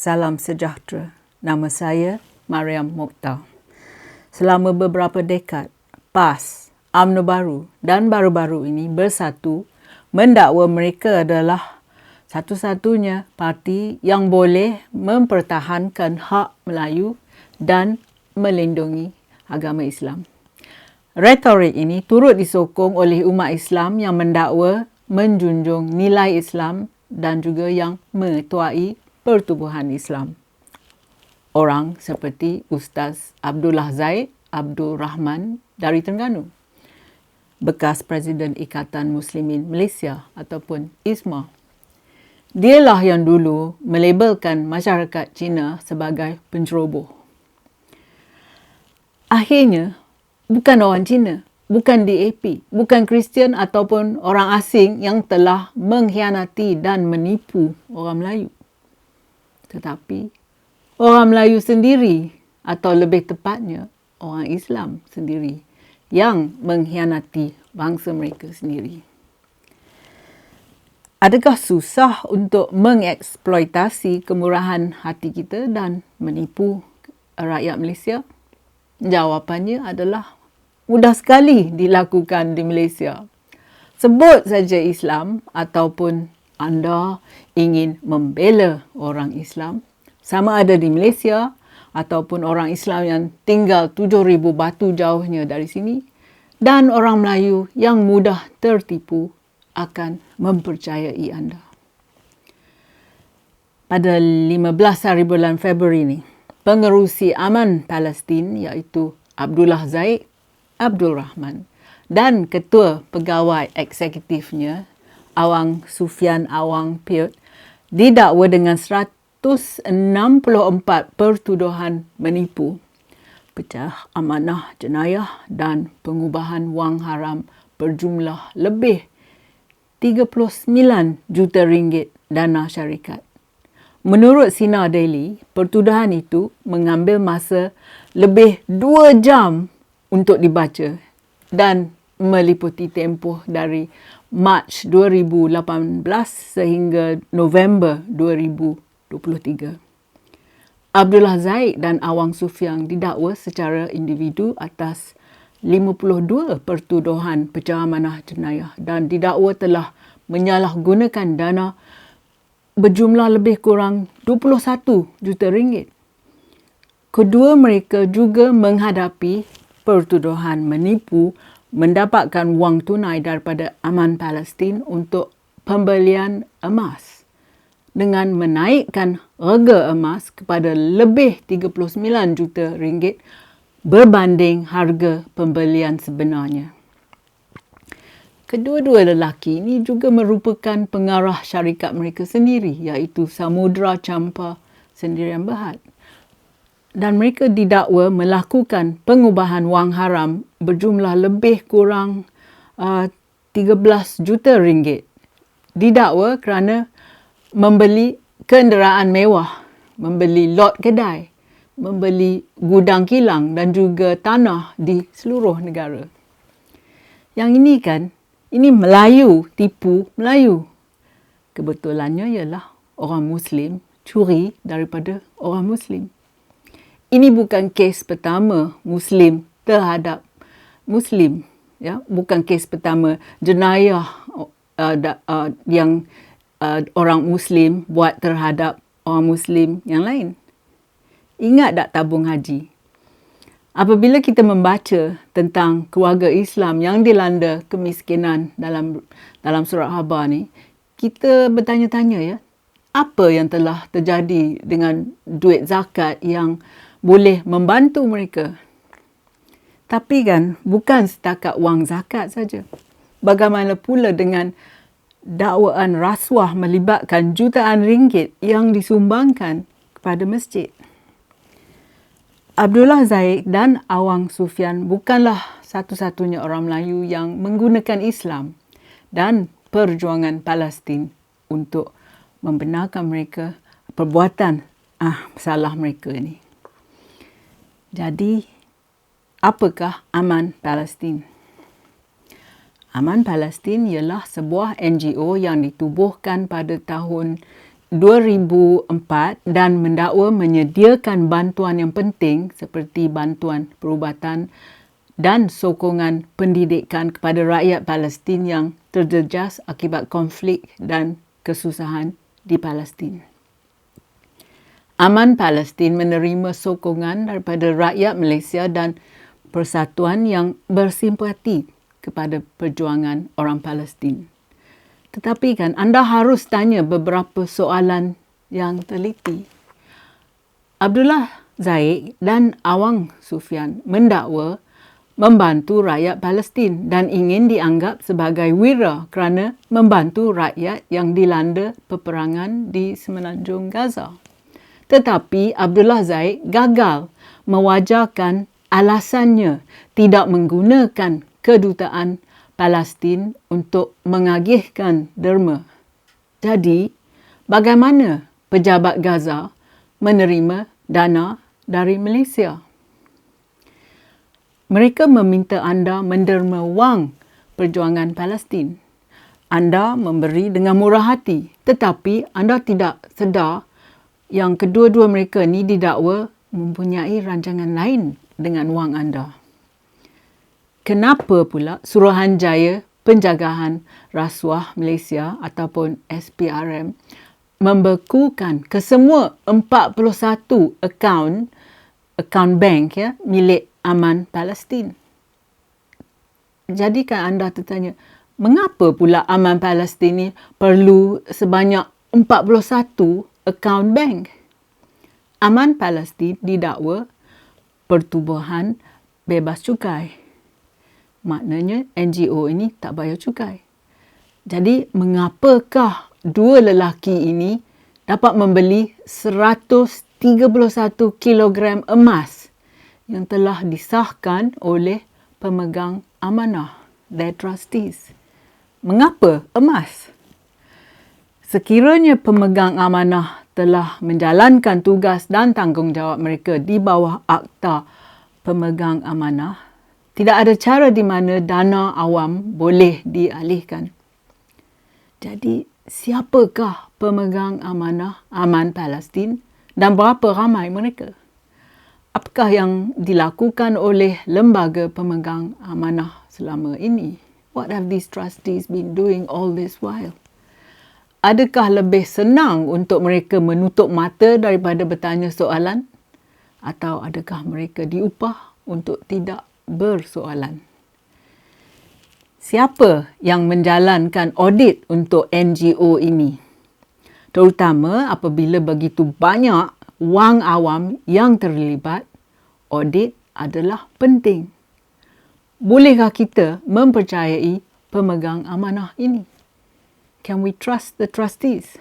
Salam sejahtera. Nama saya Mariam Mokhtar. Selama beberapa dekad, PAS, UMNO Baru dan baru-baru ini bersatu mendakwa mereka adalah satu-satunya parti yang boleh mempertahankan hak Melayu dan melindungi agama Islam. Retorik ini turut disokong oleh umat Islam yang mendakwa menjunjung nilai Islam dan juga yang mengetuai pertubuhan Islam. Orang seperti Ustaz Abdullah Zaid Abdul Rahman dari Terengganu, bekas Presiden Ikatan Muslimin Malaysia ataupun ISMA. Dialah yang dulu melabelkan masyarakat Cina sebagai penceroboh. Akhirnya, bukan orang Cina, bukan DAP, bukan Kristian ataupun orang asing yang telah mengkhianati dan menipu orang Melayu. Tetapi orang Melayu sendiri, atau lebih tepatnya orang Islam sendiri yang mengkhianati bangsa mereka sendiri. Adakah susah untuk mengeksploitasi kemurahan hati kita dan menipu rakyat Malaysia? Jawapannya adalah mudah sekali dilakukan di Malaysia. Sebut saja Islam ataupun anda ingin membela orang Islam, sama ada di Malaysia ataupun orang Islam yang tinggal 7,000 batu jauhnya dari sini, dan orang Melayu yang mudah tertipu akan mempercayai anda. Pada 15 hari bulan Februari ini, pengerusi Aman Palestin iaitu Abdullah Zaid Abdul Rahman dan Ketua Pegawai Eksekutifnya Awang Sufian Awang Piut didakwa dengan 164 pertuduhan menipu, pecah amanah jenayah dan pengubahan wang haram berjumlah lebih 39 juta ringgit dana syarikat. Menurut Sinar Daily, pertuduhan itu mengambil masa lebih 2 jam untuk dibaca dan meliputi tempoh dari Mac 2018 sehingga November 2023. Abdullah Zaid dan Awang Sufian didakwa secara individu atas 52 pertuduhan pecah amanah jenayah dan didakwa telah menyalahgunakan dana berjumlah lebih kurang 21 juta ringgit. Kedua mereka juga menghadapi pertuduhan menipu mendapatkan wang tunai daripada Aman Palestin untuk pembelian emas dengan menaikkan harga emas kepada lebih 39 juta ringgit berbanding harga pembelian sebenarnya. Kedua-dua lelaki ini juga merupakan pengarah syarikat mereka sendiri iaitu Samudra Champa Sendirian Berhad. Dan mereka didakwa melakukan pengubahan wang haram berjumlah lebih kurang 13 juta ringgit. Didakwa kerana membeli kenderaan mewah, membeli lot kedai, membeli gudang kilang dan juga tanah di seluruh negara. Yang ini kan, ini Melayu tipu Melayu. Kebetulannya ialah orang Muslim curi daripada orang Muslim. Ini bukan kes pertama Muslim terhadap Muslim, ya, bukan kes pertama jenayah yang orang Muslim buat terhadap orang Muslim yang lain. Ingat tak tabung haji? Apabila kita membaca tentang keluarga Islam yang dilanda kemiskinan dalam surat khabar ni, kita bertanya-tanya, ya, apa yang telah terjadi dengan duit zakat yang boleh membantu mereka. Tapi kan bukan setakat wang zakat saja. Bagaimana pula dengan dakwaan rasuah melibatkan jutaan ringgit yang disumbangkan kepada masjid? Abdullah Zaid dan Awang Sufian bukanlah satu-satunya orang Melayu yang menggunakan Islam dan perjuangan Palestin untuk membenarkan mereka perbuatan salah mereka ini. Jadi, apakah Aman Palestin? Aman Palestin ialah sebuah NGO yang ditubuhkan pada tahun 2004 dan mendakwa menyediakan bantuan yang penting seperti bantuan perubatan dan sokongan pendidikan kepada rakyat Palestin yang terjejas akibat konflik dan kesusahan di Palestin. Aman Palestin menerima sokongan daripada rakyat Malaysia dan persatuan yang bersimpati kepada perjuangan orang Palestin. Tetapi kan anda harus tanya beberapa soalan yang teliti. Abdullah Zahid dan Awang Sufian mendakwa membantu rakyat Palestin dan ingin dianggap sebagai wira kerana membantu rakyat yang dilanda peperangan di Semenanjung Gaza. Tetapi Abdullah Zahid gagal mewajarkan alasannya tidak menggunakan kedutaan Palestin untuk mengagihkan derma. Jadi, bagaimana pejabat Gaza menerima dana dari Malaysia? Mereka meminta anda menderma wang perjuangan Palestin. Anda memberi dengan murah hati, tetapi anda tidak sedar yang kedua-dua mereka ni didakwa mempunyai rancangan lain dengan wang anda. Kenapa pula Suruhanjaya Penjagaan Rasuah Malaysia ataupun SPRM membekukan kesemua 41 akaun bank milik Aman Palestin? Jadi kan anda tertanya, mengapa pula Aman Palestin ni perlu sebanyak 41 akaun bank? Aman Palestin didakwa pertubuhan bebas cukai. Maknanya NGO ini tak bayar cukai. Jadi mengapakah dua lelaki ini dapat membeli 131 kilogram emas yang telah disahkan oleh pemegang amanah, their trustees? Mengapa emas? Sekiranya pemegang amanah telah menjalankan tugas dan tanggungjawab mereka di bawah Akta Pemegang Amanah, tidak ada cara di mana dana awam boleh dialihkan. Jadi, siapakah pemegang amanah Aman Palestin dan berapa ramai mereka? Apakah yang dilakukan oleh lembaga pemegang amanah selama ini? What have these trustees been doing all this while? Adakah lebih senang untuk mereka menutup mata daripada bertanya soalan? Atau adakah mereka diupah untuk tidak bersoalan? Siapa yang menjalankan audit untuk NGO ini? Terutama apabila begitu banyak wang awam yang terlibat, audit adalah penting. Bolehkah kita mempercayai pemegang amanah ini? Can we trust the trustees?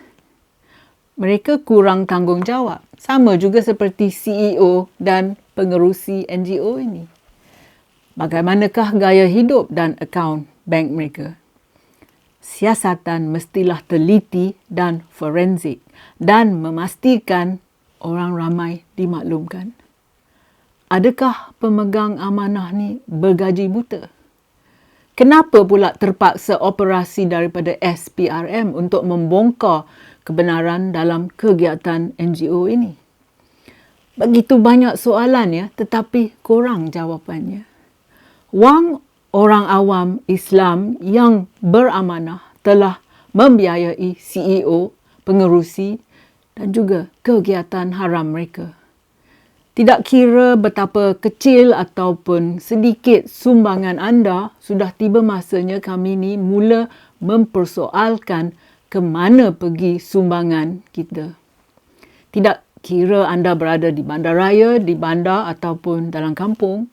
Mereka kurang tanggungjawab, sama juga seperti CEO dan pengerusi NGO ini. Bagaimanakah gaya hidup dan akaun bank mereka? Siasatan mestilah teliti dan forensik dan memastikan orang ramai dimaklumkan. Adakah pemegang amanah ni bergaji buta? Kenapa pula terpaksa operasi daripada SPRM untuk membongkar kebenaran dalam kegiatan NGO ini? Begitu banyak soalan tetapi kurang jawapannya. Wang orang awam Islam yang beramanah telah membiayai CEO, pengerusi dan juga kegiatan haram mereka. Tidak kira betapa kecil ataupun sedikit sumbangan anda, sudah tiba masanya kami ni mula mempersoalkan ke mana pergi sumbangan kita. Tidak kira anda berada di bandaraya, di bandar ataupun dalam kampung,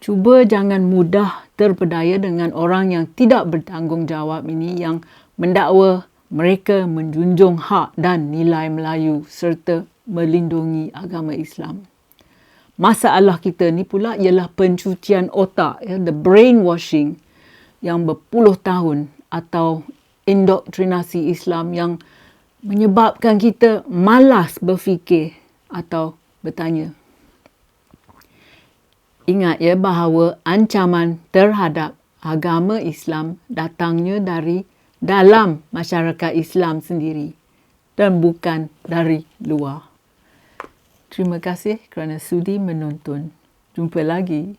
cuba jangan mudah terpedaya dengan orang yang tidak bertanggungjawab ini yang mendakwa mereka menjunjung hak dan nilai Melayu serta melindungi agama Islam. Masalah kita ni pula ialah pencucian otak, the brainwashing yang berpuluh tahun atau indoktrinasi Islam yang menyebabkan kita malas berfikir atau bertanya. Ingat bahawa ancaman terhadap agama Islam datangnya dari dalam masyarakat Islam sendiri, dan bukan dari luar. Terima kasih kerana sudi menonton. Jumpa lagi.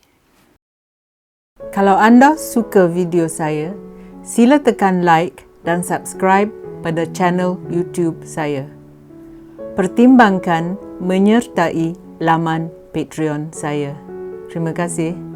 Kalau anda suka video saya, sila tekan like dan subscribe pada channel YouTube saya. Pertimbangkan menyertai laman Patreon saya. Terima kasih.